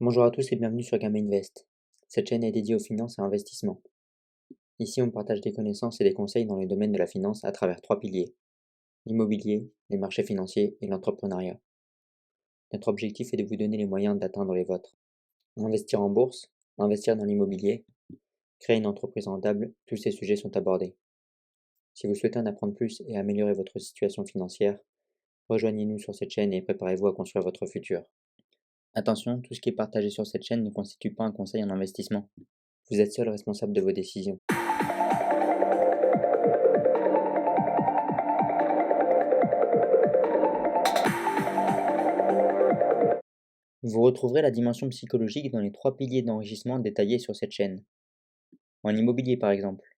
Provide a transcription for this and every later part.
Bonjour à tous et bienvenue sur Gamma Invest. Cette chaîne est dédiée aux finances et investissements. Ici, on partage des connaissances et des conseils dans le domaine de la finance à travers trois piliers: l'immobilier, les marchés financiers et l'entrepreneuriat. Notre objectif est de vous donner les moyens d'atteindre les vôtres. Investir en bourse, investir dans l'immobilier, créer une entreprise rentable, tous ces sujets sont abordés. Si vous souhaitez en apprendre plus et améliorer votre situation financière, rejoignez-nous sur cette chaîne et préparez-vous à construire votre futur. Attention, tout ce qui est partagé sur cette chaîne ne constitue pas un conseil en investissement. Vous êtes seul responsable de vos décisions. Vous retrouverez la dimension psychologique dans les trois piliers d'enrichissement détaillés sur cette chaîne. En immobilier par exemple,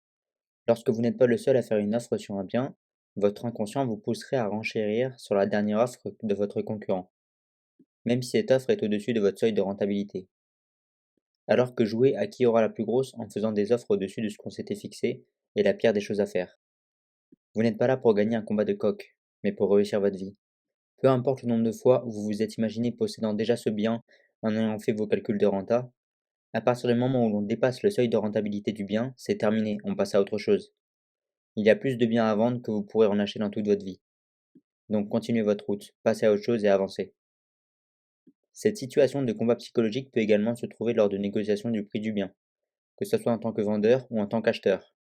lorsque vous n'êtes pas le seul à faire une offre sur un bien, votre inconscient vous pousserait à renchérir sur la dernière offre de votre concurrent, même si cette offre est au-dessus de votre seuil de rentabilité. Alors que jouer à qui aura la plus grosse en faisant des offres au-dessus de ce qu'on s'était fixé est la pire des choses à faire. Vous n'êtes pas là pour gagner un combat de coq, mais pour réussir votre vie. Peu importe le nombre de fois où vous vous êtes imaginé possédant déjà ce bien en ayant fait vos calculs de renta, à partir du moment où l'on dépasse le seuil de rentabilité du bien, c'est terminé, on passe à autre chose. Il y a plus de biens à vendre que vous pourrez en acheter dans toute votre vie. Donc continuez votre route, passez à autre chose et avancez. Cette situation de combat psychologique peut également se trouver lors de négociations du prix du bien, que ce soit en tant que vendeur ou en tant qu'acheteur.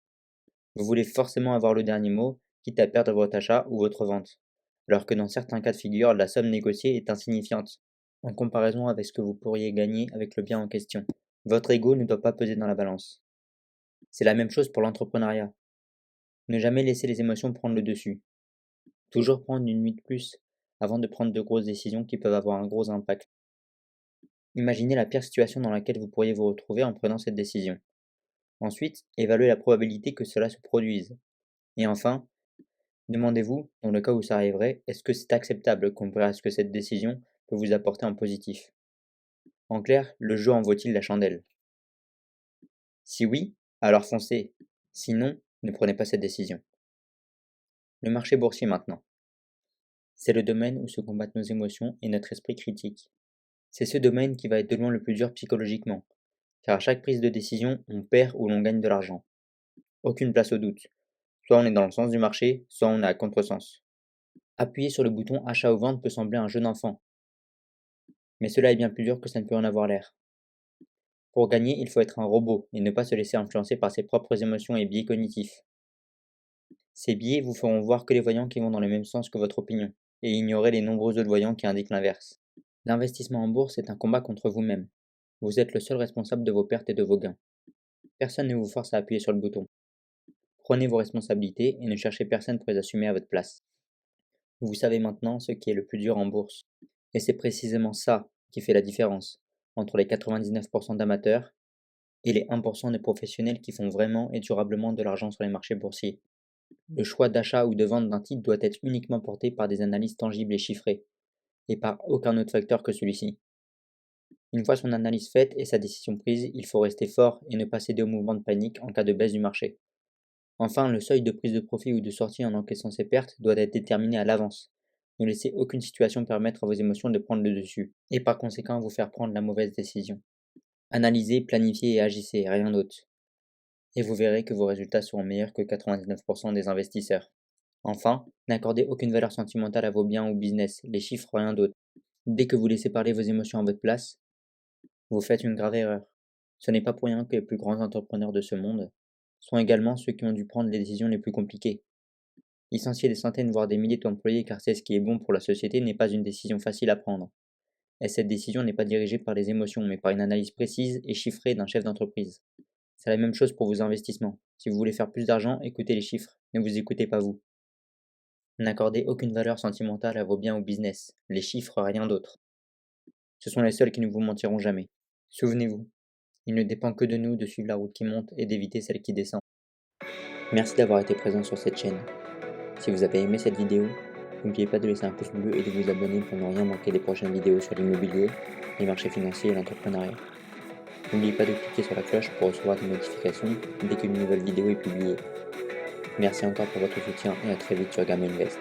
Vous voulez forcément avoir le dernier mot, quitte à perdre votre achat ou votre vente, alors que dans certains cas de figure, la somme négociée est insignifiante, en comparaison avec ce que vous pourriez gagner avec le bien en question. Votre ego ne doit pas peser dans la balance. C'est la même chose pour l'entrepreneuriat. Ne jamais laisser les émotions prendre le dessus. Toujours prendre une nuit de plus avant de prendre de grosses décisions qui peuvent avoir un gros impact. Imaginez la pire situation dans laquelle vous pourriez vous retrouver en prenant cette décision. Ensuite, évaluez la probabilité que cela se produise. Et enfin, demandez-vous, dans le cas où ça arriverait, est-ce que c'est acceptable comparé à ce que cette décision peut vous apporter en positif? En clair, le jeu en vaut-il la chandelle? Si oui, alors foncez. Sinon, ne prenez pas cette décision. Le marché boursier maintenant. C'est le domaine où se combattent nos émotions et notre esprit critique. C'est ce domaine qui va être de loin le plus dur psychologiquement, car à chaque prise de décision, on perd ou l'on gagne de l'argent. Aucune place au doute. Soit on est dans le sens du marché, soit on est à contresens. Appuyer sur le bouton achat ou vente peut sembler un jeu d'enfant, mais cela est bien plus dur que ça ne peut en avoir l'air. Pour gagner, il faut être un robot et ne pas se laisser influencer par ses propres émotions et biais cognitifs. Ces biais vous feront voir que les voyants qui vont dans le même sens que votre opinion, et ignorer les nombreux autres voyants qui indiquent l'inverse. L'investissement en bourse est un combat contre vous-même. Vous êtes le seul responsable de vos pertes et de vos gains. Personne ne vous force à appuyer sur le bouton. Prenez vos responsabilités et ne cherchez personne pour les assumer à votre place. Vous savez maintenant ce qui est le plus dur en bourse. Et c'est précisément ça qui fait la différence entre les 99% d'amateurs et les 1% de professionnels qui font vraiment et durablement de l'argent sur les marchés boursiers. Le choix d'achat ou de vente d'un titre doit être uniquement porté par des analyses tangibles et chiffrées, et par aucun autre facteur que celui-ci. Une fois son analyse faite et sa décision prise, il faut rester fort et ne pas céder au mouvement de panique en cas de baisse du marché. Enfin, le seuil de prise de profit ou de sortie en encaissant ses pertes doit être déterminé à l'avance. Ne laissez aucune situation permettre à vos émotions de prendre le dessus, et par conséquent vous faire prendre la mauvaise décision. Analysez, planifiez et agissez, rien d'autre. Et vous verrez que vos résultats seront meilleurs que 99% des investisseurs. Enfin, n'accordez aucune valeur sentimentale à vos biens ou business, les chiffres, rien d'autre. Dès que vous laissez parler vos émotions à votre place, vous faites une grave erreur. Ce n'est pas pour rien que les plus grands entrepreneurs de ce monde sont également ceux qui ont dû prendre les décisions les plus compliquées. Licencier des centaines voire des milliers d'employés car c'est ce qui est bon pour la société n'est pas une décision facile à prendre. Et cette décision n'est pas dirigée par les émotions mais par une analyse précise et chiffrée d'un chef d'entreprise. C'est la même chose pour vos investissements. Si vous voulez faire plus d'argent, écoutez les chiffres, ne vous écoutez pas vous. N'accordez aucune valeur sentimentale à vos biens ou business, les chiffres, rien d'autre. Ce sont les seuls qui ne vous mentiront jamais. Souvenez-vous, il ne dépend que de nous de suivre la route qui monte et d'éviter celle qui descend. Merci d'avoir été présent sur cette chaîne. Si vous avez aimé cette vidéo, n'oubliez pas de laisser un pouce bleu et de vous abonner pour ne rien manquer des prochaines vidéos sur l'immobilier, les marchés financiers et l'entrepreneuriat. N'oubliez pas de cliquer sur la cloche pour recevoir des notifications dès qu'une nouvelle vidéo est publiée. Merci encore pour votre soutien et à très vite sur Gamma Invest.